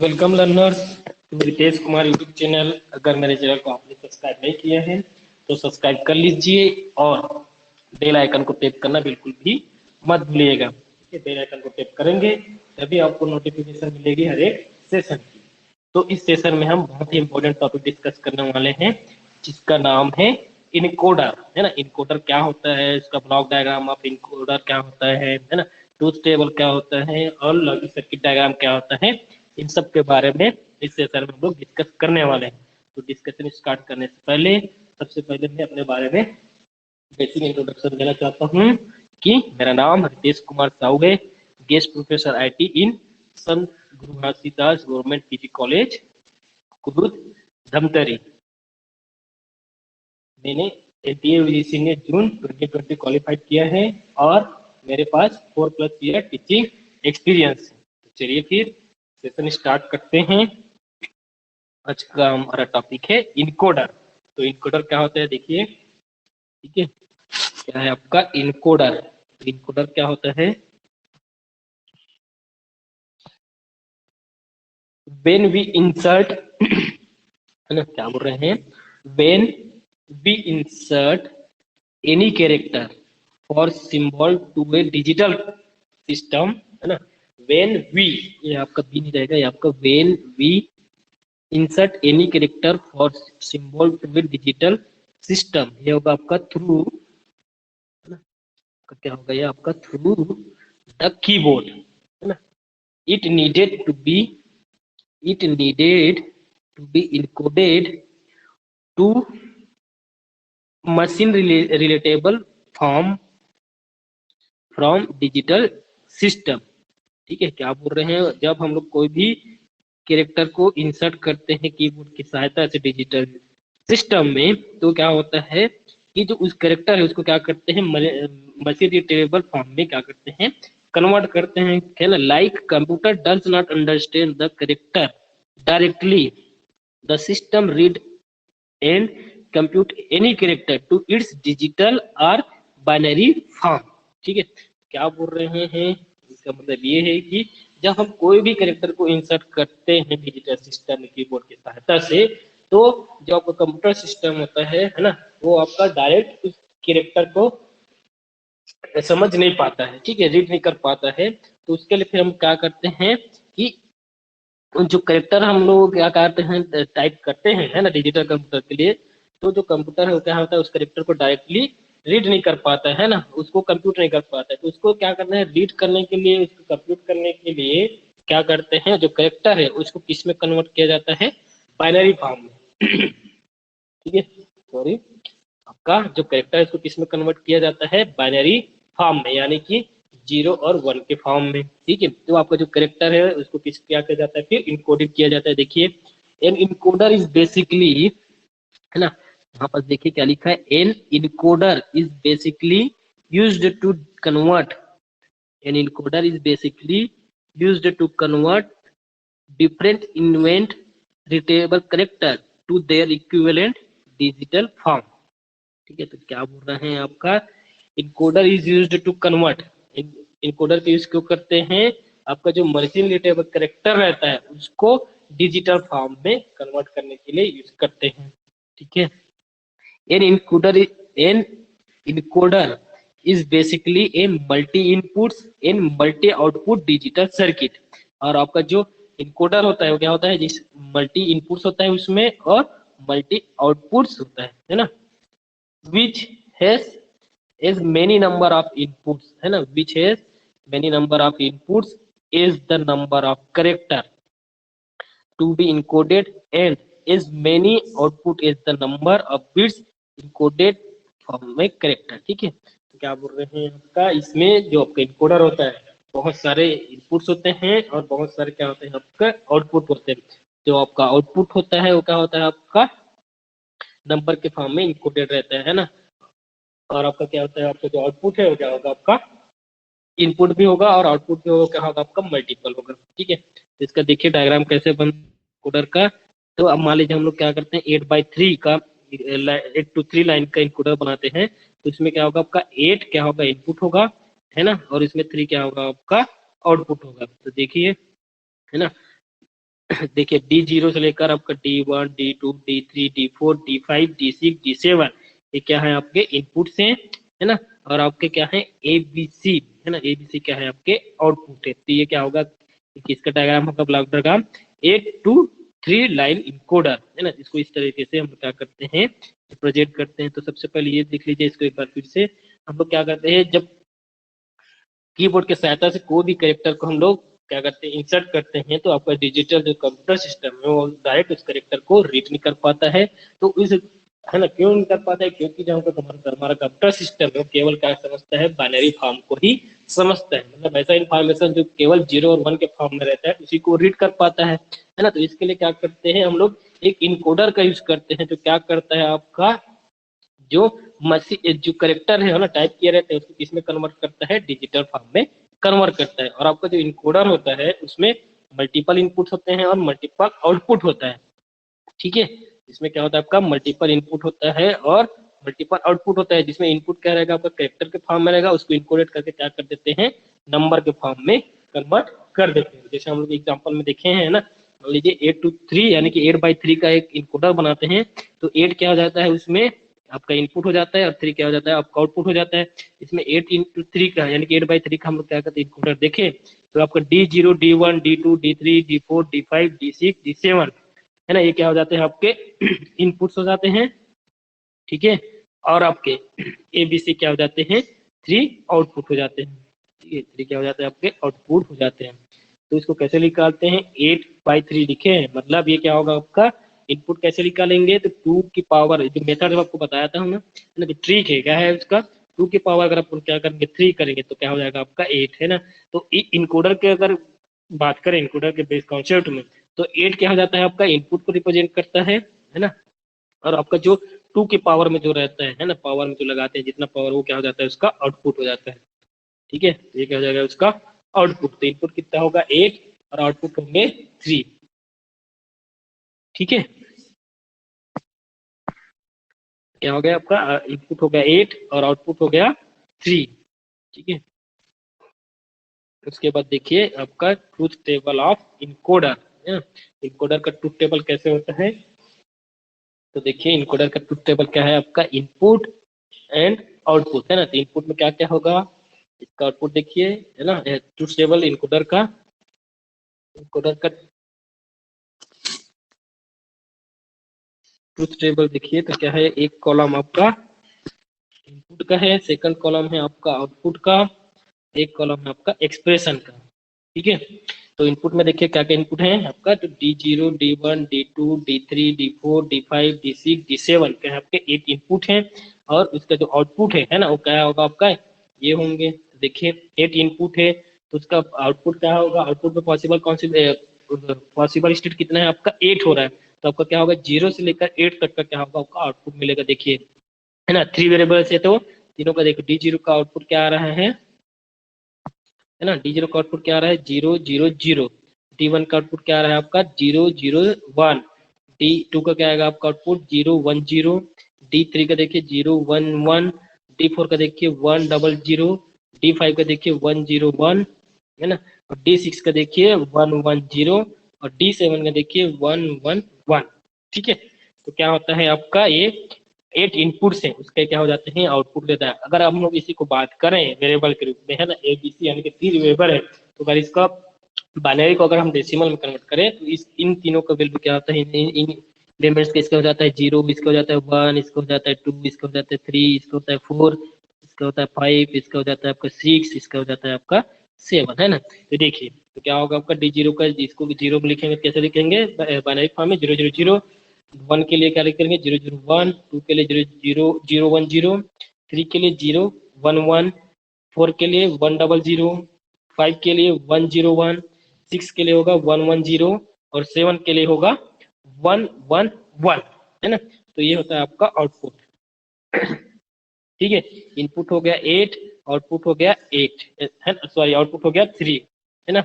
Welcome learners to Ritesh Kumar YouTube channel. अगर मेरे channel को आपने सब्सक्राइब नहीं किया है तो सब्सक्राइब कर लीजिए और बेल आइकन को टैप करना बिल्कुल भी मत भूलिएगा। ठीक है, बेल आइकन को टैप करेंगे तभी आपको नोटिफिकेशन मिलेगी हर एक सेशन की। तो इस सेशन में हम बहुत ही इंपॉर्टेंट टॉपिक डिस्कस करने वाले हैं जिसका नाम है इनकोडर। है ना, इनकोडर क्या होता है, इसका ब्लॉक डायग्राम ऑफ इनकोडर क्या होता है ना, ट्रूथ टेबल क्या होता है और लॉजिक सर्किट डायग्राम क्या होता है, इन सब के बारे में इस सेशन में हम लोग डिस्कस करने वाले हैं। तो डिस्कशन स्टार्ट करने से पहले सबसे पहले मैं अपने बारे में बेसिक इंट्रोडक्शन देना चाहता हूँ कि मेरा नाम रितेश कुमार साहू है, guest professor IT in Sant Guru Ghasidas government PG college कुदुद धमतरी। मैंने एनटीए यूजीसी ने जून 2020 क्वालिफाइड किया है और मेरे पास 4+ ईयर टीचिंग एक्सपीरियंस है। तो चलिए फिर सेशन स्टार्ट करते हैं। आज का हमारा टॉपिक है इनकोडर। तो इनकोडर क्या होता है देखिए, ठीक है, क्या है आपका इनकोडर। तो इनकोडर क्या होता है, व्हेन वी इंसर्ट है ना, क्या बोल रहे हैं, when we insert any character for symbol to a digital system, है ना, व्हेन वी, ये आपका बी नहीं रहेगा, ये आपका when we insert any character for symbol to a digital system, ये होगा आपका थ्रू, है ना, क्या होगा ये आपका थ्रू द कीबोर्ड, है ना, it needed to be encoded to machine relatable form from digital system। ठीक है, क्या बोल रहे हैं, जब हम लोग कोई भी कैरेक्टर को इंसर्ट करते हैं कीबोर्ड की सहायता से डिजिटल सिस्टम में, तो क्या होता है कि जो उस कैरेक्टर है उसको क्या करते हैं, मशीन रिलेटेबल फॉर्म में क्या करते हैं, कन्वर्ट करते हैं। है ना, like computer does not understand the character directly, the system read and compute any character to its digital और बाइनरी फॉर्म। ठीक है, क्या बोल रहे हैं, इसका मतलब ये है कि जब हम कोई भी कैरेक्टर को इंसर्ट करते हैं डिजिटल सिस्टम कीबोर्ड की सहायता से, तो जो आपका कंप्यूटर सिस्टम होता है ना, वो आपका डायरेक्ट उस कैरेक्टर को समझ नहीं पाता है, ठीक है, रीड नहीं कर पाता है। तो उसके लिए फिर हम क्या करते हैं कि जो करेक्टर हम लोग क्या करते हैं, टाइप करते हैं, है ना, डिजिटल कंप्यूटर के लिए, तो जो कंप्यूटर है वो क्या होता है, उस करेक्टर को डायरेक्टली रीड नहीं कर पाता है ना, उसको कंप्यूट नहीं कर पाता है। तो उसको क्या करना है, रीड करने के लिए, उसको कंप्यूट करने के लिए क्या करते हैं, जो करेक्टर है उसको किस में कन्वर्ट किया जाता है, बाइनरी फॉर्म में। ठीक है, सॉरी, आपका जो कैरेक्टर है इसको किस में कन्वर्ट किया जाता है, बाइनरी फॉर्म में, यानी कि 0 और 1 के फॉर्म में। ठीक है, तो आपका जो कैरेक्टर है उसको किस क्या किया जाता है, फिर इनकोडेड किया जाता है। देखिए, एन इनकोडर इज बेसिकली, है ना, यहाँ पर देखिए क्या लिखा है, an encoder is basically used to convert, an encoder is basically used to convert different event writable character to their equivalent digital form. ठीक है, तो क्या बोल रहे हैं, आपका encoder is used to convert, encoder का यूज क्यों करते हैं, आपका जो मशीन रिलेटेबल कैरेक्टर रहता है उसको डिजिटल फॉर्म में कन्वर्ट करने के लिए यूज करते हैं। ठीक है, an encoder is basically a multi inputs and multi output digital circuit. और आपका जो इनकोडर होता है वो क्या होता है, जिस मल्टी इनपुट्स होता है उसमें और मल्टी आउटपुट्स होता है ना, which has many number of inputs, है ना, which has many number of inputs is the number of character to be encoded and as many output is the number of bits encoded from a character। ठीक है, तो क्या बोल रहे हैं, आपका इसमें जो आपका इनकोडर होता है बहुत सारे इनपुट्स होते हैं और बहुत सारे क्या होते हैं, आपका आउटपुट होते हैं। जो आपका आउटपुट होता है वो क्या होता है, आपका नंबर के फॉर्म में इनकोडेड रहता है ना, और आपका क्या होता है, आपका जो आउटपुट है वो क्या होगा, आपका इनपुट भी होगा और आउटपुट भी होगा, क्या होगा, आपका मल्टीपल होगा। ठीक है, तो इसका देखिए डायग्राम कैसे बन कोडर का। तो अब मान लीजिए हम लोग क्या करते हैं, 8x3 का 8 to 3 लाइन का इनकोडर बनाते हैं, तो इसमें क्या होगा, आपका 8 क्या होगा, इनपुट होगा, है ना, और इसमें 3 क्या होगा, आपका आउटपुट होगा। तो देखिए, है ना, देखिए D0 से लेकर आपका D1, D2, D3, D4, D5, D6, D7 ये क्या है आपके इनपुट से है ना, और आपके क्या है ABC है ना, ABC क्या है आपके आउटपुट है। तो ये क्या होगा, किसका डायग्राम होगा, block diagram 8 to 3 line encoder है ना। इसको इस तरीके से हम क्या करते हैं प्रोजेक्ट करते हैं। तो सबसे पहले ये देख लीजिए इसको एक बार फिर से। हम लोग क्या करते हैं, जब कीबोर्ड की सहायता से कोई भी कैरेक्टर को हम लोग क्या करते हैं इंसर्ट करते हैं, तो आपका डिजिटल जो कंप्यूटर सिस्टम है वो डायरेक्ट उस कैरेक्टर को रीड नहीं कर पाता है। तो इस है ना, क्यों नहीं कर पाता है, क्योंकि जो हमारा कंप्यूटर सिस्टम है वो केवल क्या समझता है, बाइनरी फॉर्म को ही समझता है। मतलब ऐसा इन्फॉर्मेशन जो केवल 0 और 1 के फॉर्म में रहता है उसी को रीड कर पाता है ना। तो इसके लिए क्या करते हैं हम लोग, एक इनकोडर का यूज करते हैं, जो क्या करता है आपका जो जो करेक्टर है ना टाइप किया रहता है उसको किसमें कन्वर्ट करता है, डिजिटल फॉर्म में कन्वर्ट करता है। और आपका जो इनकोडर होता है उसमें मल्टीपल इनपुट होते हैं और मल्टीपल आउटपुट होता है। ठीक है, इसमें क्या होता है आपका मल्टीपल इनपुट होता है और मल्टीपल आउटपुट होता है, जिसमें इनपुट क्या रहेगा आपका कैरेक्टर के फॉर्म में रहेगा, उसको इनकोडेट करके क्या कर देते हैं, नंबर के फॉर्म में कन्वर्ट कर देते हैं। जैसे हम लोग एग्जाम्पल में देखे हैं ना, मान लीजिए 8 to 3 यानी कि 8/3 का एक इनकोडर बनाते हैं। तो 8 क्या हो जाता है उसमें आपका इनपुट हो जाता है और 3 क्या हो जाता है आपका आउटपुट हो जाता है। इसमें 8 into 3 का यानी कि 8/3 का हम लोग क्या करते हैं इनकोडर देखें तो आपका D0, D1, D2, D3, D4, D5, D6, D7 है ना, ये क्या हो जाते हैं आपके इनपुट्स हो जाते हैं। ठीक है, और आपके ABC क्या हो जाते हैं, 3 आउटपुट हो जाते हैं। ठीक है, 3 क्या हो जाते हैं आपके आउटपुट हो जाते हैं। तो इसको कैसे निकालते हैं, 8/3 लिखे हैं, मतलब ये क्या होगा आपका इनपुट कैसे निकालेंगे, तो 2 की पावर जो मेथड आपको बताया था हमने है ना, ट्रिक है क्या है उसका, 2 की पावर अगर आप क्या करेंगे 3 करेंगे तो क्या हो जाएगा आपका 8 है ना। तो इनकोडर के अगर बात करें इनकोडर के बेस कॉन्सेप्ट में, तो 8 क्या हो जाता है आपका इनपुट को रिप्रेजेंट करता है ना, और आपका जो 2 के पावर में जो रहता है ना, पावर में जो लगाते हैं जितना पावर वो क्या हो जाता है उसका आउटपुट हो जाता है। ठीक है, ये क्या हो जाएगा उसका आउटपुट। तो इनपुट कितना होगा 8 और आउटपुट होंगे 3। ठीक है, क्या हो गया आपका इनपुट हो गया 8 और आउटपुट हो गया 3। ठीक है, उसके बाद देखिए आपका ट्रूथ टेबल ऑफ इनकोडर है ना। इनकोडर का ट्रूथ टेबल कैसे होता है, तो देखिए इनकोडर का ट्रूथ टेबल क्या है आपका, इनपुट एंड आउटपुट है ना। तो इनपुट में क्या क्या होगा, इसका आउटपुट देखिए है ना, ट्रूथ टेबल इनकोडर का ट्रूथ टेबल देखिए तो क्या है, एक कॉलम आपका इनपुट का है, सेकंड कॉलम है आपका आउटपुट का, एक कॉलम है आपका एक्सप्रेशन का। ठीक है, तो इनपुट में देखिए क्या क्या इनपुट है आपका, तो D0, D1, D2, D3, D4, D5, D6, D7 क्या है आपके 8 इनपुट हैं। और उसका जो आउटपुट है ना वो क्या होगा आपका, ये होंगे। तो देखिए 8 इनपुट है तो उसका आउटपुट क्या होगा, आउटपुट में पॉसिबल कौन सी पॉसिबल स्टेट कितना है आपका 8 हो रहा है, तो आपका क्या होगा 0 से लेकर 8 तक का क्या होगा आपका आउटपुट मिलेगा। देखिए है ना, 3 वेरिएबल्स है तो तीनों का देखो, D0 का आउटपुट क्या आ रहा है ना, D0 का आउटपुट क्या आ रहा है 0 0 0। D1 का आउटपुट क्या आ रहा है आपका 0 0 1। D2 का क्या आएगा आपका आउटपुट 0 1 0। D3 का देखिए 0 1 1। D4 का देखिए 1 0 0। D5 का देखिए 1 0 1 है ना, और D6 का देखिए 1 1 0 और D7 का देखिए 1 1 1। ठीक है, तो क्या होता है आपका ये 8 इनपुट्स हैं उसके क्या हो जाते हैं आउटपुट देता है। अगर हम लोग इसी को बात करें वेरिएबल के रूप में है ना, ABC यानी कि 3 वेरिएबल है, तो अगर इसका बाइनरी को अगर हम डेसिमल में कन्वर्ट करें तो इस इन तीनों का वैल्यू क्या होता है, इन एलिमेंट्स का इसका हो जाता है 0, इसका हो जाता है 1, इसका हो जाता है 2, इसका हो जाता है 3, इसका होता है 4, इसका होता है 5, इसका हो जाता है आपका 6, इसका हो जाता है आपका 7 है ना। तो देखिए तो क्या होगा आपका D0 का, इसको 0 में लिखेंगे कैसे लिखेंगे बाइनरी फॉर्म में 0 0 0। 1 के लिए क्या लिखेंगे 0 0 1, 2 के लिए 0 0 0 1 0, 3 के लिए 0 1 1, 4 के लिए 1 0 0, 5 के लिए 1 0 1, 6 के लिए होगा 1 1 0 और 7 के लिए होगा 1 1 1 है ना। तो ये होता है आपका आउटपुट। ठीक है, इनपुट हो गया 8, आउटपुट हो गया 8 है, सॉरी आउटपुट हो गया 3 है ना।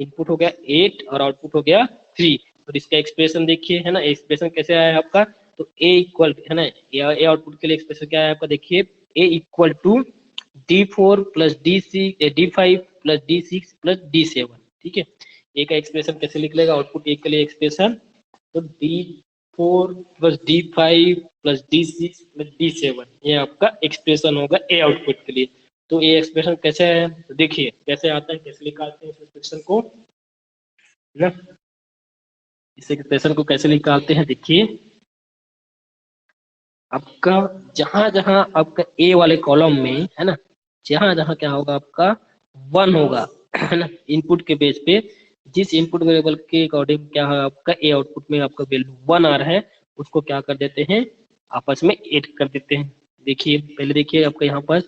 इनपुट हो गया 8 और आउटपुट हो गया 3। और इसका एक्सप्रेशन देखिए है ना, एक्सप्रेशन कैसे आया है आपका, तो A इक्वल है ना, ए आउटपुट के लिए एक्सप्रेशन क्या है आपका, देखिए A equal to D4 plus D6 D5 plus D6 plus D7। ठीक है, ए का एक्सप्रेशन कैसे निकलेगा, आउटपुट ए के लिए एक्सप्रेशन, तो D4 plus D5 plus D6 plus D7 ये आपका एक्सप्रेशन होगा ए आउटपुट के लिए। तो ये एक्सप्रेशन कैसे है, तो देखिए कैसे आता है, कैसे निकालते हैं इस एक्सप्रेशन को ना, इस एक्सप्रेशन को कैसे निकालते हैं। देखिए आपका जहां जहां आपका ए वाले कॉलम में है ना, जहां जहां क्या होगा आपका 1 होगा है ना, इनपुट के बेस पे जिस इनपुट वेरिएबल के अकॉर्डिंग क्या है आपका ए आउटपुट में आपका वैल्यू 1 आ रहा है, उसको क्या कर देते हैं, आपस में ऐड कर देते हैं। देखिए पहले देखिए आपका यहाँ पर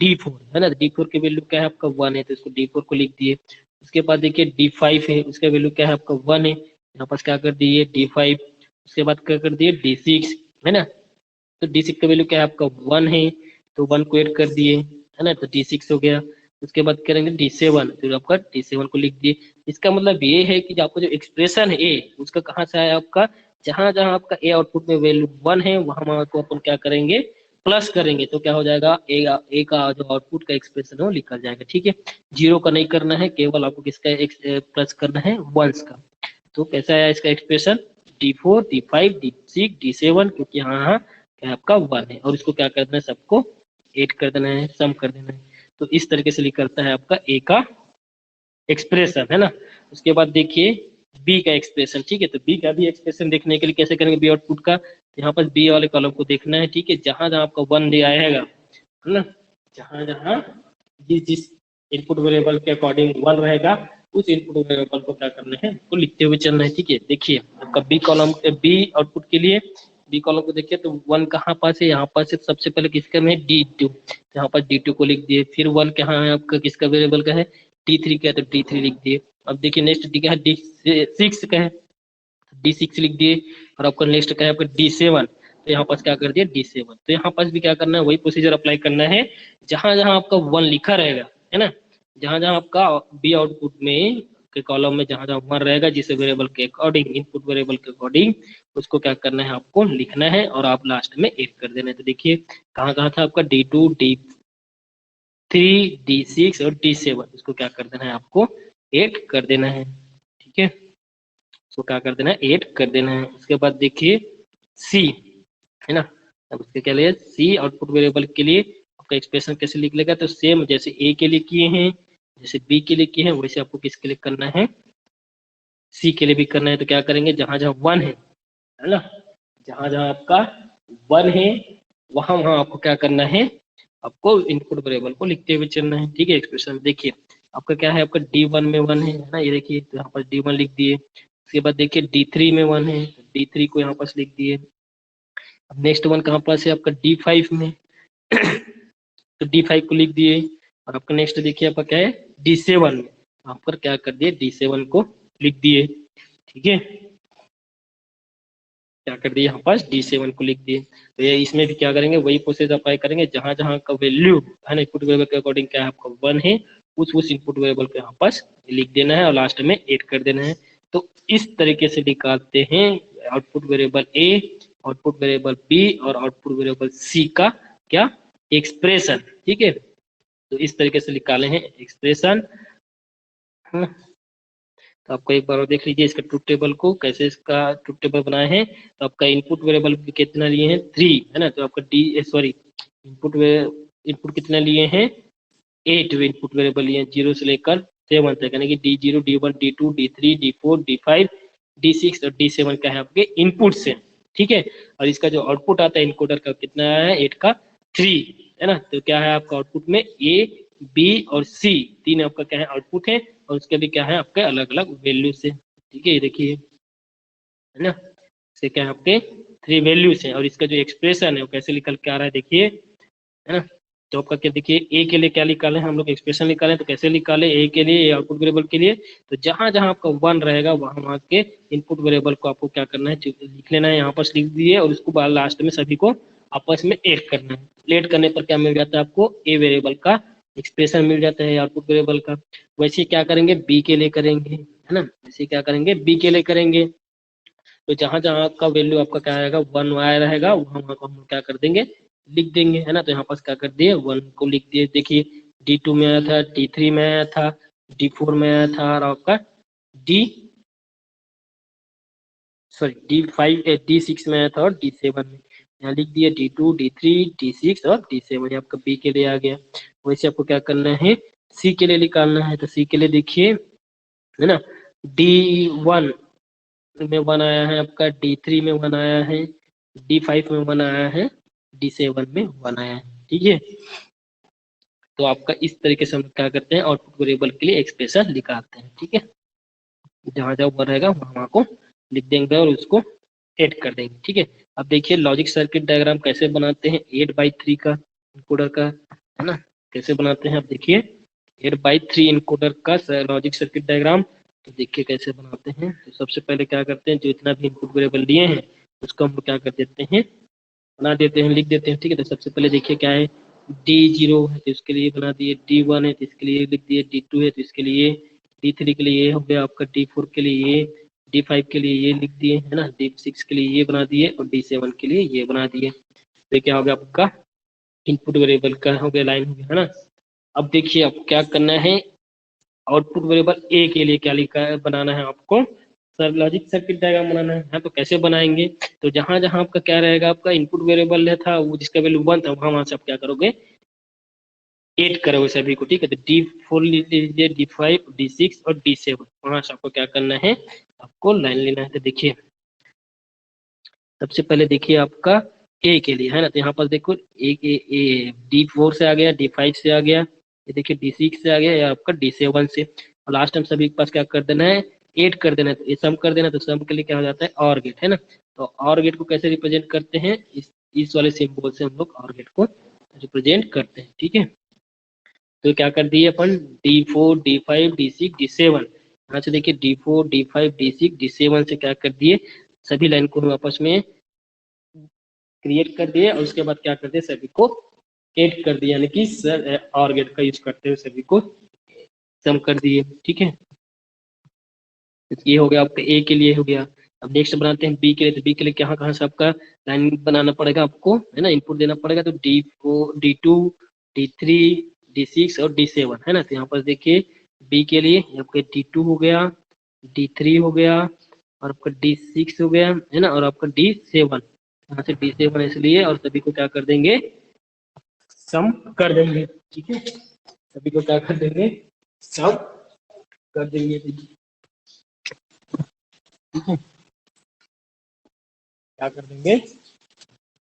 D4 है ना, D4 की वैल्यू क्या है आपका 1 है, तो इसको D4 को लिख दिए। उसके बाद देखिए D5 है, उसका वैल्यू क्या है आपका 1 है, यहाँ पर क्या कर दिए D5। उसके बाद क्या कर दिए D6 है ना, तो D6 का वैल्यू क्या है आपका 1 है, तो 1 को ऐड कर दिए है ना, तो D6 हो गया। उसके बाद करेंगे D7, तो आपका D7 को लिख दिए। इसका मतलब ये है कि आपका जो एक्सप्रेशन है ए, उसका कहाँ से आया आपका, जहां जहां आपका ए आउटपुट में वैल्यू 1 है वहां वहां को अपन क्या करेंगे, प्लस करेंगे, तो क्या हो जाएगा ए का जो आउटपुट का एक्सप्रेशन है वो निकल जाएगा। ठीक है, जीरो का नहीं करना है, केवल आपको किसका प्लस करना है, वंस का। तो कैसा आया इसका expression, D4 D5 D6 D7, क्योंकि यहाँ क्या आपका 1 है, और इसको क्या कर देना है, सबको ऐड कर देना है, सम कर देना है। तो इस तरीके से निकलता है आपका ए का एक्सप्रेशन है ना। उसके बाद देखिए बी का एक्सप्रेशन। ठीक है, तो बी का भी एक्सप्रेशन देखने के लिए कैसे करेंगे, बी आउटपुट का, यहाँ पर बी वाले कॉलम को देखना है। ठीक है, जहां जहां आपका 1 दे आएगा है ना, जहां जहां जिस जिस इनपुट वेरिएबल के अकॉर्डिंग 1 रहेगा, उस इनपुट वेरिएबल को क्या करना है, उसको लिखते हुए चलना है। ठीक है, देखिए आपका बी कॉलम, बी आउटपुट के लिए बी कॉलम को देखिए, तो 1 कहाँ पास है, यहाँ पास सबसे पहले किसका में D2, तो यहाँ पर D2 को लिख दिए। फिर 1 कहाँ है आपका, किसका वेरिएबल का है, D3 का है, तो D3 लिख दिए। अब देखिए नेक्स्ट डी का है, D6 का है, D6 लिख दिए। और आपका नेक्स्ट का है आपका D7, तो यहाँ पास क्या कर दिया D7। तो यहाँ पास भी क्या करना है, वही प्रोसीजर अप्लाई करना है, जहां जहां आपका 1 लिखा रहेगा है ना, जहां जहां आपका बी आउटपुट में के कॉलम में जहां जहां 1 रहेगा, जिस वेरिएबल के अकॉर्डिंग, इनपुट वेरिएबल के अकॉर्डिंग, उसको क्या करना है, आपको लिखना है, और आप लास्ट में ऐड कर देना है। तो देखिए कहाँ कहाँ था आपका D2 D3 D6 और D7, इसको क्या कर देना है, आपको ऐड कर देना है। ठीक है, इसको क्या कर देना है, ऐड कर देना है। उसके बाद देखिए सी है ना, अब उसके क्या लिए सी आउटपुट वेरिएबल के लिए आपका एक्सप्रेशन कैसे निकलेगा, तो सेम जैसे ए के लिए किए हैं, जैसे बी के लिए किए हैं, वैसे आपको किसके लिए करना है, सी के लिए भी करना है। तो क्या करेंगे, जहां जहां 1 है ना, जहां जहां आपका 1 है वहां वहां आपको क्या करना है, आपको इनपुट वेरिएबल को लिखते हुए चलना है। ठीक है, एक्सप्रेशन देखिए आपका क्या है, आपका D1 में 1 है ना, ये देखिए, तो यहाँ पर D1 लिख दिए। उसके बाद देखिए D3 में 1 है, D3 को यहाँ पर लिख दिए। अब नेक्स्ट 1 कहाँ पास है आपका D5 में तो D5 को लिख दिए। और आपका नेक्स्ट देखिए आपका क्या है D7 में, वहां पर क्या कर दिए, D7 को लिख दिए। ठीक है, क्या कर दिए यहाँ पास D7 को लिख दिए। तो ये इसमें भी क्या करेंगे, वही प्रोसेस अप्लाई करेंगे, जहां जहां का वैल्यू है ना, इनपुट वेरिएबल के अकॉर्डिंग क्या है आपका 1 है, उस इनपुट वेरिएबल को यहाँ पास लिख देना है और लास्ट में ऐड कर देना है। तो इस तरीके से निकालते हैं आउटपुट वेरिएबल ए, आउटपुट वेरिएबल बी और आउटपुट वेरिएबल सी का क्या एक्सप्रेशन। ठीक है, तो इस तरीके से निकाले हैं एक्सप्रेशन। तो आपको एक बार और देख लीजिए इसका ट्रुथ टेबल को, कैसे इसका ट्रुथ टेबल बनाए हैं। तो आपका इनपुट वेरिएबल कितना लिए हैं 3 है ना, तो आपका इनपुट कितना लिए हैं 8 इनपुट वेरिएबल लिए हैं, 0 से लेकर 7 तक, यानी कि D0 D1 D2 D3 D4 D5 D6 और D7 का है आपके इनपुट से। ठीक है, और इसका जो आउटपुट आता है इनकोडर का कितना है 8 का 3 है ना, तो क्या है आपका आउटपुट में A B और C तीन आपका क्या है आउटपुट है, और उसके भी क्या है आपके अलग अलग वैल्यू से। ठीक है, ये देखिए है ना, से क्या है आपके 3 वैल्यूज है, और इसका जो एक्सप्रेशन है वो कैसे निकल के आ रहा है देखिए है ना। तो आपका क्या देखिए ए के लिए क्या निकाले हम लोग, एक्सप्रेशन निकाले, तो कैसे निकाले ए के लिए, आउटपुट वेरिएबल के लिए, तो जहां जहां आपका 1 रहेगा वहां वहां के इनपुट वेरिएबल को आपको क्या करना है, लिख लेना है, यहाँ पर लिख दिए, और उसको बाद लास्ट में सभी को आपस में ऐड करना है। ऐड करने पर क्या मिल जाता है आपको, ए वेरिएबल का एक्सप्रेशन मिल जाता है आउटपुट वेरिएबल का। वैसे क्या करेंगे बी के लिए करेंगे है ना, वैसे क्या करेंगे बी के लिए करेंगे। तो जहां जहां आपका वैल्यू आपका क्या आएगा 1 आया रहेगा, वहां वहां को हम क्या कर देंगे, लिख देंगे है ना। तो यहाँ पास क्या कर दिए 1 को लिख दिए। देखिए D2 में आया था, D3 में आया था, D4 में आया था, और आपका डी सॉरी D6 में आया था और D7 में, यहाँ लिख दिया D2 D3 D6 और D7, ये आपका बी के लिए आ गया। वैसे आपको क्या करना है, सी के लिए निकालना है। तो सी के लिए देखिए, है ना, D1 में 1 आया है आपका, D3 में 1 आया है, D5 में 1 आया है, D7 में 1 आया है। ठीक है, तो आपका इस तरीके से हम क्या करते हैं, आउटपुट वेरिएबल के लिए एक्सप्रेशन निकालते हैं। ठीक है, जहां जहां ऊपर रहेगा वहां को लिख देंगे और उसको ऐड कर देंगे। ठीक है, अब देखिए लॉजिक सर्किट डायग्राम कैसे बनाते हैं 8x3 का इनकोडर का, है ना, कैसे बनाते हैं। अब देखिए 8x3 इनकोडर का लॉजिक सर्किट डायग्राम, तो देखिए कैसे बनाते हैं। तो सबसे पहले क्या करते हैं, जो इतना भी इनपुट वेरिएबल लिए हैं उसको हम क्या कर देते हैं, बना देते हैं, लिख देते हैं। ठीक है, तो सबसे पहले देखिए क्या है, D0 है तो इसके लिए बना दिए, D1 है तो इसके लिए लिख दिए, D2 है तो इसके लिए, D3 के लिए ये हो गया आपका, D4 के लिए ये, D5 के लिए ये लिख दिए, है ना, D6 के लिए ये बना दिए और D7 के लिए ये बना दिए। तो क्या हो गया आपका इनपुट वेरिएबल का हो गया, लाइन हो गया, है ना। अब देखिए अब क्या करना है, आउटपुट वेरिएबल ए के लिए क्या लिखा है, बनाना है आपको, सर लॉजिक सर्किट डायग्राम बनाना है। हाँ, तो कैसे बनाएंगे, तो जहां जहां आपका क्या रहेगा, आपका इनपुट वेरिएबल था वो जिसका वैल्यू 1 था, वहां से आप क्या करोगे, ऐड करोगे सभी को। ठीक है, तो D4 लीजिए, D5 D6 और D7, वहां से आपको क्या करना है, आपको लाइन लेना है। तो देखिए सबसे पहले देखिए आपका ए के लिए, है ना, तो यहाँ पर देखो ए D4 से आ गया, D5 से आ गया, ये देखिए D6 से आ गया, या आपका D7 से, और लास्ट टाइम सभी के पास क्या कर देना है, ऐड कर देना है। तो ये सम कर देना, तो सम के लिए क्या हो जाता है, और गेट, है ना। तो और गेट को कैसे रिप्रेजेंट करते हैं, इस वाले सिंबल से हम लोग और गेट को रिप्रेजेंट करते हैं। ठीक है, तो क्या कर दिए अपन, D4 D5 D6 D7, यहाँ से देखिए D4 D5 D6 D7 से क्या कर दिए, सभी लाइन को हम आपस में क्रिएट कर दिए और उसके बाद क्या कर दिए, सभी को ऐड कर दिया, यानी कि सर और गेट का यूज करते हुए सभी को सम कर दिए। ठीक है, ये हो गया आपका ए के लिए हो गया। अब नेक्स्ट बनाते हैं बी के लिए, तो बी के लिए कहाँ कहाँ से आपका लाइन बनाना पड़ेगा आपको, है ना, इनपुट देना पड़ेगा। तो D4 D2 D3 D6 और D7, है ना। तो यहाँ पर देखिए बी के लिए आपका D2 हो गया, D3 हो गया और आपका D6 हो गया, है ना, और आपका D7, यहाँ से D7 इसलिए, और सभी को क्या कर देंगे, सम कर देंगे। ठीक है, सभी को क्या कर देंगे, सम कर देंगे। ठीक है, क्या कर देंगे,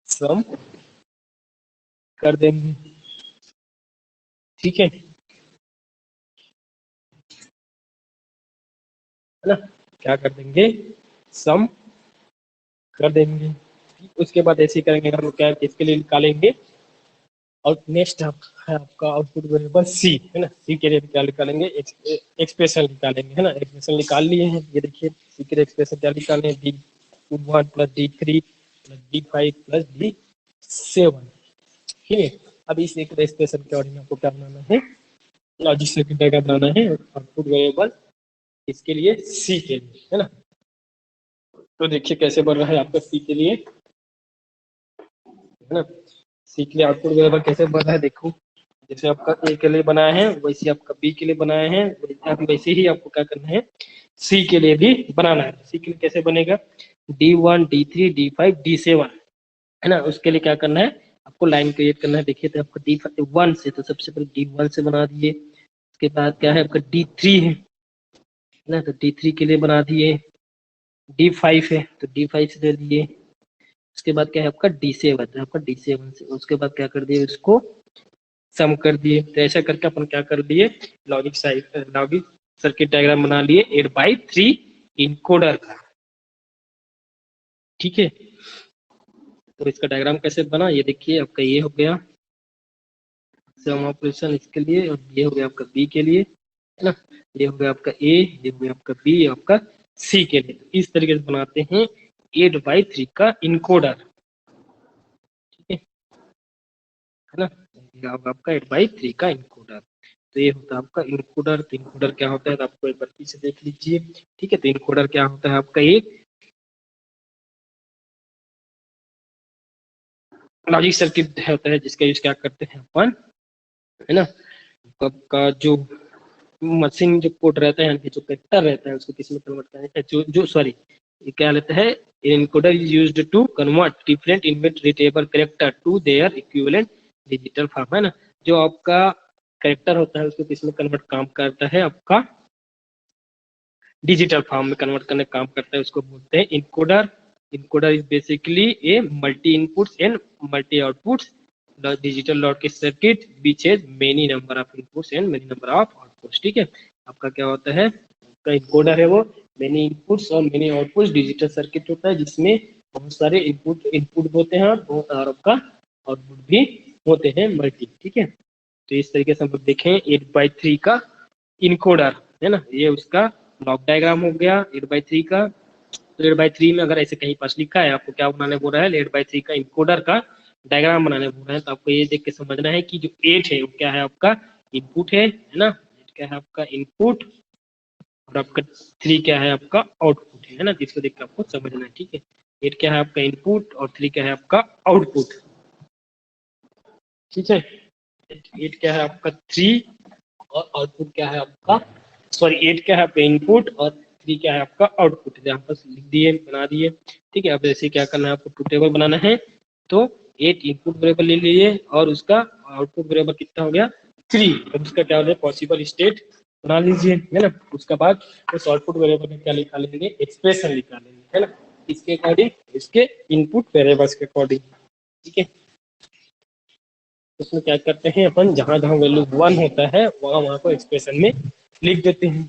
सम कर देंगे। ठीक है ना, क्या कर देंगे, सम कर देंगे। उसके बाद ऐसे करेंगे हम लोग, क्या इसके लिए निकालेंगे, और नेक्स्ट है आपका आउटपुट वेरिएबल सी, है ना, सी के लिए क्या निकालेंगे, एक्सप्रेशन निकालेंगे, है ना। एक्सप्रेशन निकाल लिए हैं, ये देखिए सी के लिए एक्सप्रेशन क्या निकालें, D1 plus D3 plus D5 plus D7। ठीक है, अब इस एक एक्सप्रेशन के अकॉर्डिंग आपको क्या बनाना है, लॉजिक सर्किट डायग्राम बनाना है आउटपुट वेरिएबल इसके लिए सी के लिए, है ना। तो देखिए कैसे बन रहा है आपका सी के लिए, है ना, सी के लिए आउटपुट वेरिएबल कैसे बन रहा है, देखो जैसे आपका ए के लिए बनाया है वैसे आपका बी के लिए बनाया है, वैसे ही आपको क्या करना है, सी के लिए भी बनाना है। सी के लिए कैसे बनेगा, D1 D3 D5 D7, है ना, उसके लिए क्या करना है, आपको लाइन क्रिएट करना है। देखिए तो आपको D1 से, तो सबसे पहले D1 से बना दिए, उसके बाद क्या है आपका D3 है ना, तो D3 के लिए बना दिए, D5 है तो D5 से दे दिए, उसके बाद क्या है आपका D7, तो आपका D7 से, उसके बाद क्या कर दिए, उसको सम कर दिए। तो ऐसा करके अपन क्या कर लिए, लॉजिक सर्किट डायग्राम बना लिए 8x3 इनकोडर का। ठीक है, तो इसका डायग्राम कैसे बना, ये देखिए आपका ये हो गया सम ऑपरेशन इसके लिए, और ये हो गया आपका बी के लिए, है ना, ये हो गया आपका ए, ये हो गया आपका बी, आपका सी के लिए। तो इस तरीके से बनाते हैं 8x3 का इनकोडर। ठीक है ना, ये आपका 8x3 का इनकोडर। तो ये होता है आपका इनकोडर। तो इनकोडर क्या होता है, तो आपको एक बार फिर से देख लीजिए। ठीक है, तो इनकोडर क्या होता है आपका, एक लॉजिक सर्किट होता है जिसका यूज क्या करते हैं अपन, है ना, आपका जो मशीन जो कोड रहता है, यानी कि जो कैरेक्टर रहता है, उसको किस में कन्वर्ट करना है, जो सॉरी, ये क्या लेता है, encoder is used to convert different inbuilt readable character to their equivalent digital form, है ना। जो आपका कैरेक्टर होता है उसको किस में कन्वर्ट काम करता है, आपका डिजिटल फॉर्म में कन्वर्ट करने का काम करता है, उसको बोलते हैं encoder. Encoder is basically a multi inputs and multi outputs digital logic circuit which has many number of inputs and many number of outputs. ठीक है, आपका क्या होता है, आपका इनकोडर है वो मेनी इनपुट्स और मेनी आउटपुट्स डिजिटल सर्किट होता है, जिसमें बहुत सारे इनपुट इनपुट होते हैं और बहुत सारा आपका आउटपुट भी होते हैं मल्टी। ठीक है, तो इस तरीके से हम लोग देखें 8x3 का इनकोडर, है ना, ये उसका ब्लॉक डायग्राम हो गया 8x3 का। तो 8x3 में अगर ऐसे कहीं पास लिखा है, आपको क्या बनाने बोल रहा है, 8x3 का इनकोडर का डायग्राम बनाने बोल रहे हैं, तो आपको ये देख के समझना है कि जो 8 है वो क्या है, आपका इनपुट है ना, 8 क्या है आपका इनपुट, और आपका 3 क्या है, आपका आउटपुट है ना, जिसको देख के आपको समझना है। ठीक है, 8 क्या है आपका इनपुट और 3 क्या है आपका आउटपुट। ठीक है, 8 क्या है आपका 3 और आउटपुट क्या है आपका, सॉरी 8 क्या है आपका इनपुट और 3 क्या है आपका आउटपुट, यहाँ पर लिख दिए, बना दिए। ठीक है, अब जैसे क्या करना है, आपको टू टेबल बनाना है, तो 8 इनपुट वेरिएबल ले लिए और उसका आउटपुट वेरिएबल कितना हो गया 3, अब उसका क्या हो गया पॉसिबल स्टेट बना लीजिए, है ना। उसके बाद उस आउटपुट वेरिएबल में क्या लिखा लेंगे, एक्सप्रेशन लिखा लेंगे, है ना, इसके अकॉर्डिंग, इसके इनपुट वेरिएबल्स के अकॉर्डिंग। ठीक है, उसमें क्या करते हैं अपन, जहां जहां वैल्यू 1 होता है वहां वहां को एक्सप्रेशन में लिख देते हैं।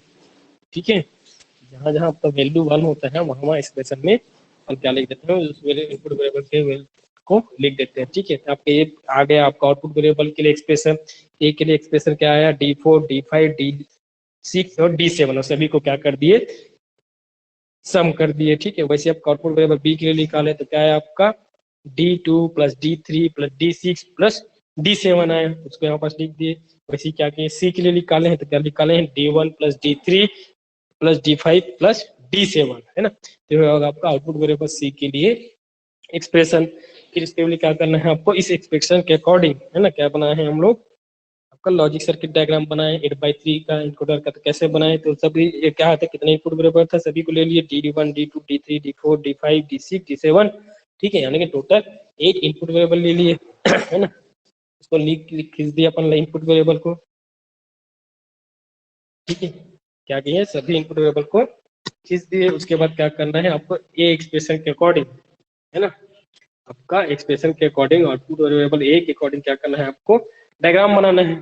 ठीक है, जहां जहां आपका वैल्यू 1 होता है वहां वहां एक्सप्रेशन में हम क्या लिख देते हैं, उस इनपुट वेरिएबल के वैल्यू को लिख देते हैं। ठीक है, तो आपके ये आ गया आपका आउटपुट वेरिएबल के लिए एक्सप्रेशन। ए के लिए एक्सप्रेशन क्या आया, D4 D5 D6 और D7, और सभी को क्या कर दिए, सम कर दिए। ठीक है, वैसे आपका आउटपुट वेरिएबल बी के लिए निकाले तो क्या है आपका D2 plus D3 plus D6 plus D7 आया, उसको यहाँ पास लिख दिए। वैसे क्या किए, सी के लिए निकाले हैं तो क्या निकाले हैं, D1 plus D3 plus D5 plus D7, है ना, तो ये होगा आपका आउटपुट वेरिएबल सी के लिए एक्सप्रेशन। फिर इसके लिए क्या करना है आपको, इस एक्सप्रेशन के अकॉर्डिंग, है ना, क्या बनाए हैं हम लोग, आपका लॉजिक सर्किट डायग्राम बनाए 8x3 का इनकोडर का। तो कैसे बनाए, तो सभी ये क्या था, कितने इनपुट वेरिएबल था, सभी को ले लिए, D1 D2 D3 D4 D5 D6 D7। ठीक है, यानी कि टोटल 8 इनपुट वेरिएबल ले लिए है ना, उसको लिख खींच दिया अपन इनपुट वेरिएबल को। ठीक है, क्या किए, सभी इनपुट वेरिएबल को खींच दिए। उसके बाद क्या करना है आपको, ए एक्सप्रेशन के अकॉर्डिंग, है ना, आपका एक्सप्रेशन के अकॉर्डिंग आउटपुट वेरिएबल ए के अकॉर्डिंग क्या करना है आपको, डायग्राम बनाना है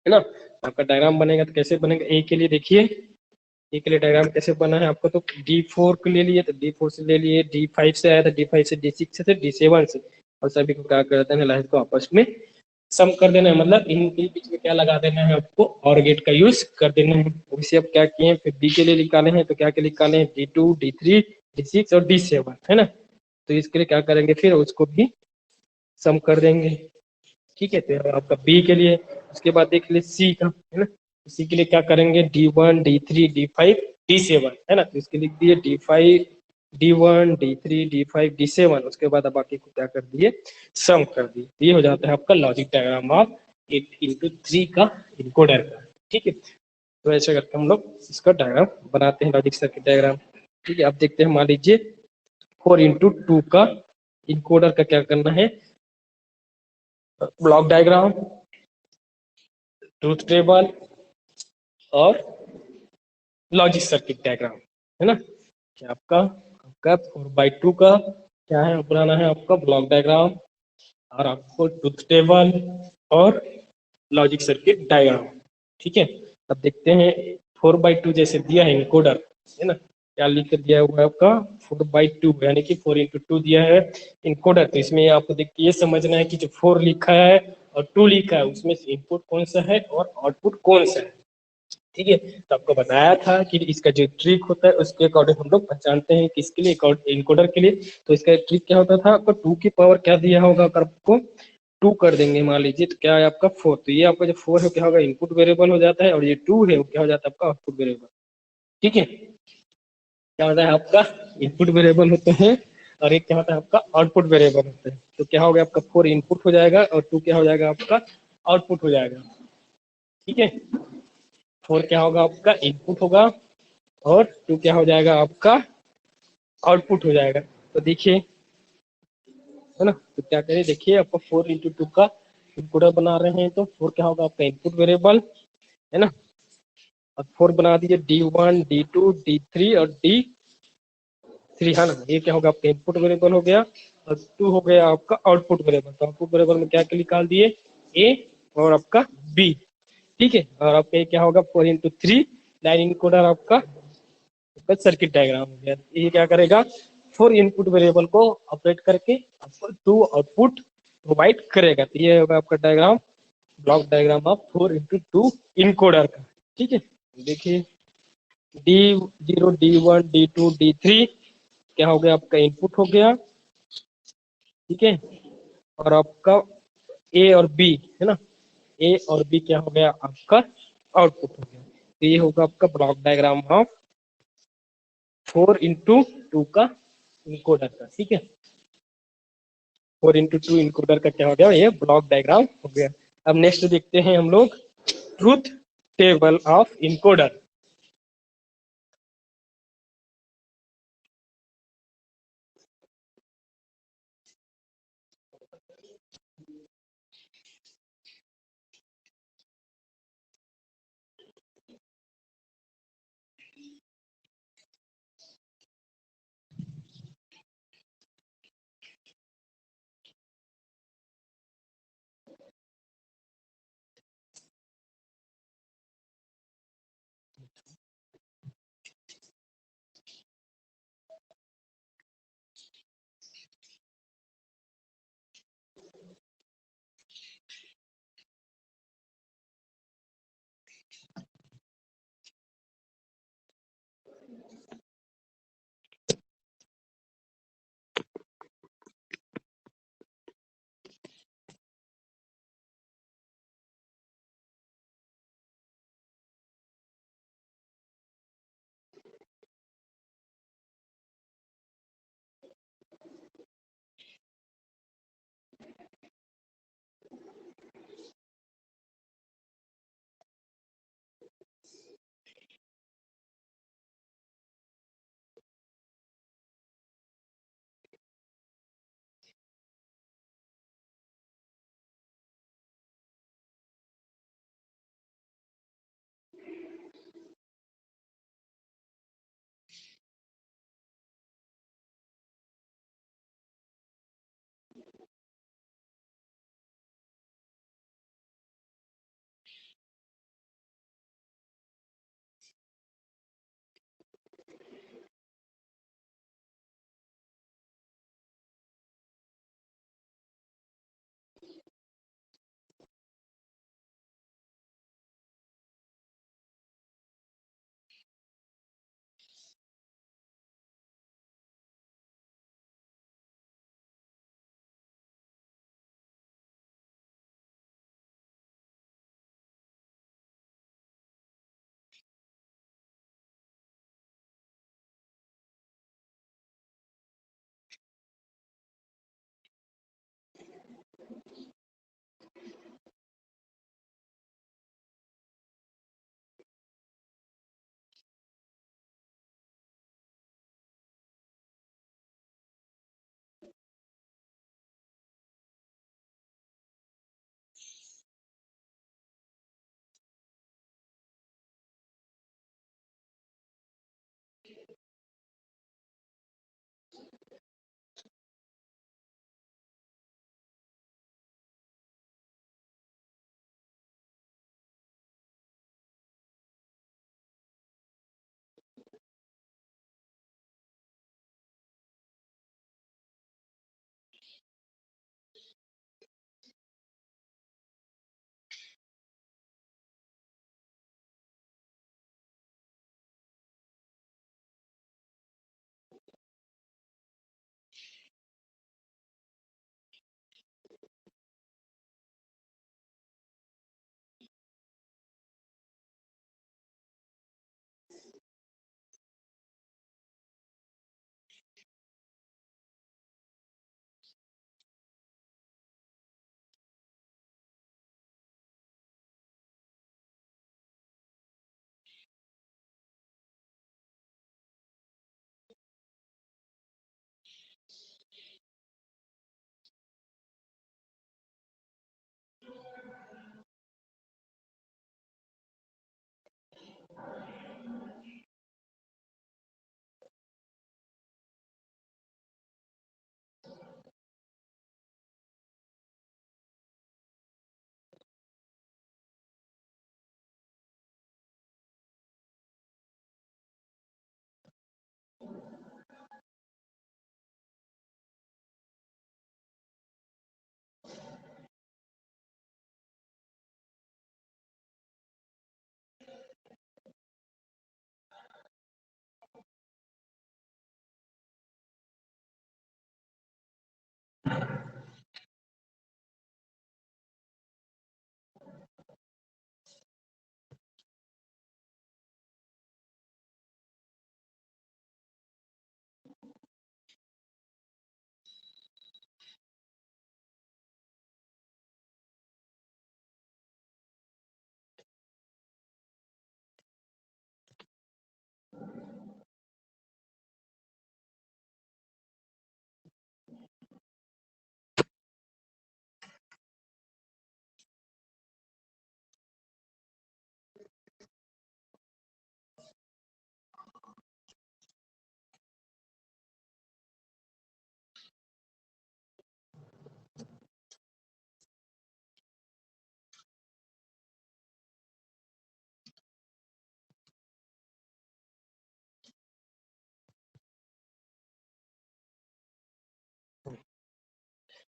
ना। आपका डायग्राम बनेगा तो कैसे बनेगा, ए के लिए देखिए, ए के लिए डायग्राम कैसे बना है आपको, तो D4 को ले लिए तो D4 से ले लिए, D5 से आया था D5 से D6 से D7 से, और सभी को क्या करते हैं, लाइन को आपस में सम कर देना है, मतलब इनके बीच में क्या लगा देना है आपको, और गेट का यूज कर देना है। इसे अब क्या किए, फिर बी के लिए निकाले हैं तो क्या के निकाले हैं, D2 D3 D6 और D7, है ना, तो इसके लिए क्या करेंगे, फिर उसको भी सम कर देंगे। ठीक है, तो आपका बी के लिए, उसके बाद देख लीजिए सी का, है ना, सी के लिए क्या करेंगे, D1 D3 D5 D7, है ना, तो इसके लिख दिए D5 D1 D3 D5 D7, उसके बाद अब बाकी को क्या कर दिए, सम कर दिए। ये हो जाता है आपका लॉजिक डायग्राम ऑफ 8x3 का इनकोडर का। ठीक है, तो ऐसे करके हम लोग इसका डायग्राम बनाते हैं, लॉजिक सर्किट डायग्राम। ठीक है, अब देखते हैं, मान लीजिए 4x2 का इनकोडर का क्या करना है, ब्लॉक डायग्राम, ट्रूथ टेबल और लॉजिक सर्किट डायग्राम, है ना, क्या आपका आपका 4x2 का क्या है, बनाना है आपका ब्लॉक डायग्राम और आपको ट्रूथ टेबल और लॉजिक सर्किट डायग्राम। ठीक है, अब देखते हैं 4x2 जैसे दिया है इनकोडर, है ना, क्या लिख कर दिया हुआ है आपका 4x2, यानी कि 4x2 दिया है इनकोडर। तो इसमें आपको देख के ये समझना है कि जो 4 लिखा है और 2 लिखा है उसमें से इनपुट कौन सा है और आउटपुट कौन सा है। ठीक है, तो आपको बताया था कि इसका जो ट्रिक होता है उसके अकॉर्डिंग हम लोग पहचानते हैं किसके लिए, इनकोडर के लिए। तो इसका ट्रिक क्या होता था, आपको 2 की पावर क्या दिया होगा, अगर आपको 2 कर देंगे मान लीजिए तो क्या है आपका 4, तो ये आपका जो 4 है क्या होगा, इनपुट वेरिएबल हो जाता है, और ये 2 है वो क्या हो जाता है आपका आउटपुट वेरिएबल। ठीक है, क्या होता है आपका इनपुट वेरिएबल होते हैं और एक क्या होता है आपका आउटपुट वेरिएबल होता है। तो क्या हो गया आपका 4 इनपुट हो जाएगा और 2 क्या हो जाएगा आपका आउटपुट हो जाएगा। ठीक है, फोर क्या होगा आपका इनपुट होगा, और टू क्या हो जाएगा आपका आउटपुट हो जाएगा। तो देखिए, है ना, तो क्या करें, देखिए आपका 4 × 2 का इनकोडर बना रहे हैं, तो 4 क्या होगा आपका इनपुट वेरिएबल, है ना। अब 4 बना दीजिए D1 D2 D3 और D3, है ना। ये क्या होगा आपका इनपुट वेरिएबल हो गया, और 2 हो गया आपका आउटपुट वेरिएबल। तो आउटपुट वेरिएबल में क्या क्या निकाल दिए, ए और आपका बी, ठीक है। और आपका ये क्या होगा 4 × 3 लाइन इनकोडर आपका सर्किट डायग्राम हो गया। ये क्या करेगा, 4 इनपुट वेरिएबल को ऑपरेट करके आपको 2 आउटपुट प्रोवाइड करेगा। तो ये होगा आपका diagram, block diagram of 4 × 2 encoder का, ठीक है। देखिए D0 D1 D2 D3 क्या हो गया आपका इनपुट हो गया, ठीक है। और आपका ए और बी, है ना, ए और बी क्या हो गया आपका आउटपुट हो गया। तो ये होगा आपका ब्लॉक डायग्राम ऑफ 4 × 2 का इनकोडर का, ठीक है। 4 × 2 इनकोडर का क्या हो गया, ये ब्लॉक डायग्राम हो गया। अब नेक्स्ट देखते हैं हम लोग ट्रूथ टेबल ऑफ इनकोडर।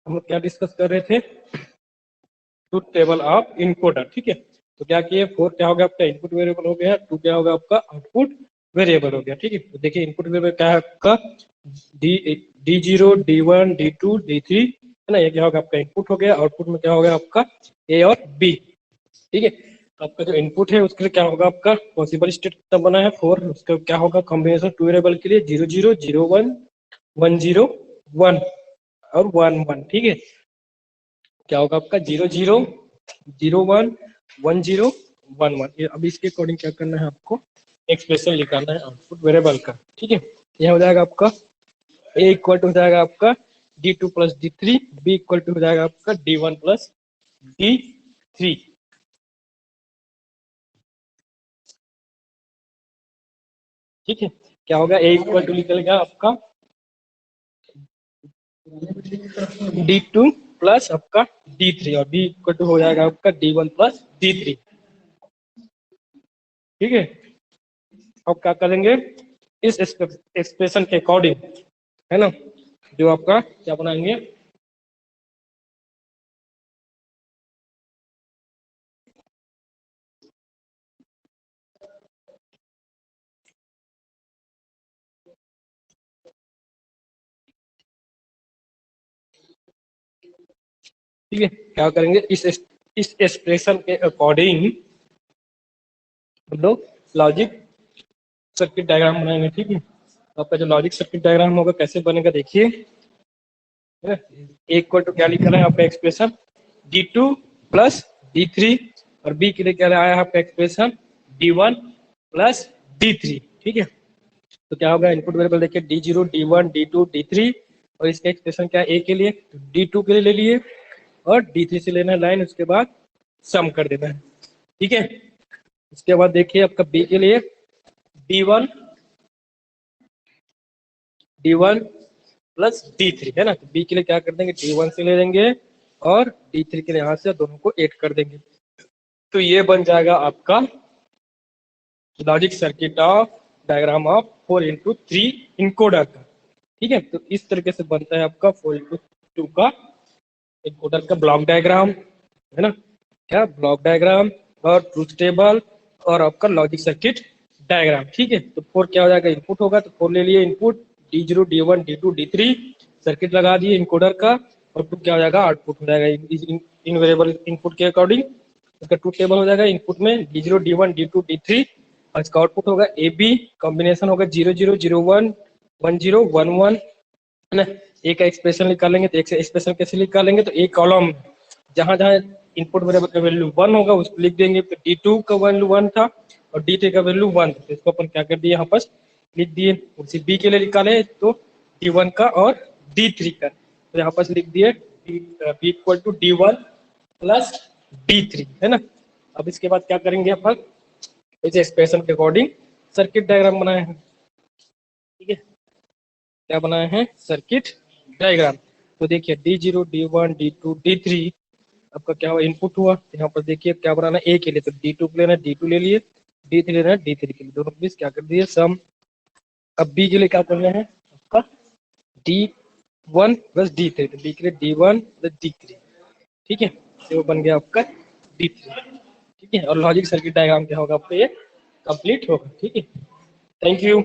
हम लोग क्या डिस्कस कर रहे थे, ट्रुथ टेबल ऑफ इनकोडर। ठीक है, तो क्या किए, 4 क्या हो गया आपका इनपुट वेरिएबल हो गया, 2 क्या होगा आपका आउटपुट वेरिएबल हो गया। ठीक है, तो देखिए इनपुट वेरिएबल क्या है आपका, D0 D1 D2 D3 है ना, ये क्या होगा आपका इनपुट हो गया। आउटपुट में क्या हो गया आपका A और B। ठीक है, तो आपका जो इनपुट है उसके लिए क्या होगा आपका पॉसिबल स्टेट कितना बना है 4, उसका क्या होगा कॉम्बिनेशन 2 वेरिएबल के लिए 0 0 0 1 1 0 1 और 1 1। ठीक है, क्या होगा आपका 0 0 0 1 1 0 1 1। ये अभी इसके अकॉर्डिंग क्या करना है आपको, एक्सप्रेशन निकालना है आउटपुट वेरिएबल का। ठीक है, यह हो जाएगा आपका ए इक्वल टू हो जाएगा आपका D2 plus D3, B equal to हो जाएगा आपका D1 प्लस D3। ठीक है, क्या होगा ए इक्वल टू निकल गया आपका D2 प्लस आपका D3 और बी इक्वल टू हो जाएगा आपका D1 प्लस D3। ठीक है, अब क्या करेंगे, इस एक्सप्रेशन के अकॉर्डिंग है ना, जो आपका क्या बनाएंगे, ठीक है, क्या करेंगे इस एक्सप्रेशन के अकॉर्डिंग हम लोग लॉजिक सर्किट डायग्राम बनाएंगे। ठीक है, तो आपका जो लॉजिक सर्किट डायग्राम होगा कैसे बनेगा देखिए, इक्वल टू क्या लिखा है आपका एक्सप्रेशन D2 प्लस D3 और बी के लिए क्या आया है आपका एक्सप्रेशन D1 प्लस D3। ठीक है, तो क्या होगा इनपुट वेरिएबल देखिए D0 D1 D2 D3 और इसका एक्सप्रेशन क्या है ए के लिए, तो D2 के लिए ले लिए और D3 से लेना है लाइन, उसके बाद सम कर देना है। ठीक है, उसके बाद देखिए आपका बी के लिए D1 प्लस D3 है ना, तो बी के लिए क्या कर देंगे D1 से ले लेंगे और D3 के लिए यहाँ से दोनों को ऐड कर देंगे, तो ये बन जाएगा आपका logic circuit of diagram of 4x3 encoder का। ठीक है, तो इस तरीके से बनता है आपका 4x2 का इनकोडर का ब्लॉक डायग्राम है ना, क्या ब्लॉक डायग्राम और ट्रूथ टेबल और आपका लॉजिक सर्किट डायग्राम। ठीक है, तो 4 क्या हो जाएगा इनपुट होगा, तो 4 ले लिए input D0 D1 D2 D3 circuit लगा दिए इनकोडर का, और 2 क्या हो जाएगा आउटपुट हो जाएगा इन वेरिएबल इनपुट के अकॉर्डिंग। इसका ट्रूथ टेबल हो जाएगा इनपुट में D0 D1 D2 D3 और इसका आउटपुट होगा ए बी, कॉम्बिनेशन होगा 0 0 0 1 1 0 1 1 है ना। एक का एक्सप्रेशन निकालेंगे तो एक से एक्सप्रेशन कैसे निकालेंगे, तो एक कॉलम जहां जहां इनपुट वेरिएबल का वैल्यू 1 होगा उसको लिख देंगे, तो D2 का वैल्यू 1 था और D3 का वैल्यू 1, तो इसको अपन क्या कर दिए यहाँ पर लिख दिए। उसी बी के लिए निकाले तो D1 का और D3 का, तो यहाँ पर लिख दिए B equal to D1 plus D3 है ना। अब इसके बाद क्या करेंगे अपन, इस एक्सप्रेशन के अकॉर्डिंग सर्किट डायग्राम बनाए हैं। ठीक है, क्या बनाए हैं सर्किट डायग्राम, तो देखिए D0 D1 D2 D3 आपका क्या हुआ इनपुट हुआ, तो यहाँ पर देखिए क्या बनाना है ए के लिए, तो D2 को लेना है D2 ले लिए, D3 लेना है D3 के लिए, दोनों बीच क्या कर दिए सम। अब बी के लिए क्या करना है आपका D1 प्लस D3, तो बी के लिए D1 प्लस D3। ठीक है, तो वो बन गया आपका D3। ठीक है, और लॉजिक सर्किट डायग्राम क्या होगा आपका ये कंप्लीट होगा। ठीक है, थैंक यू।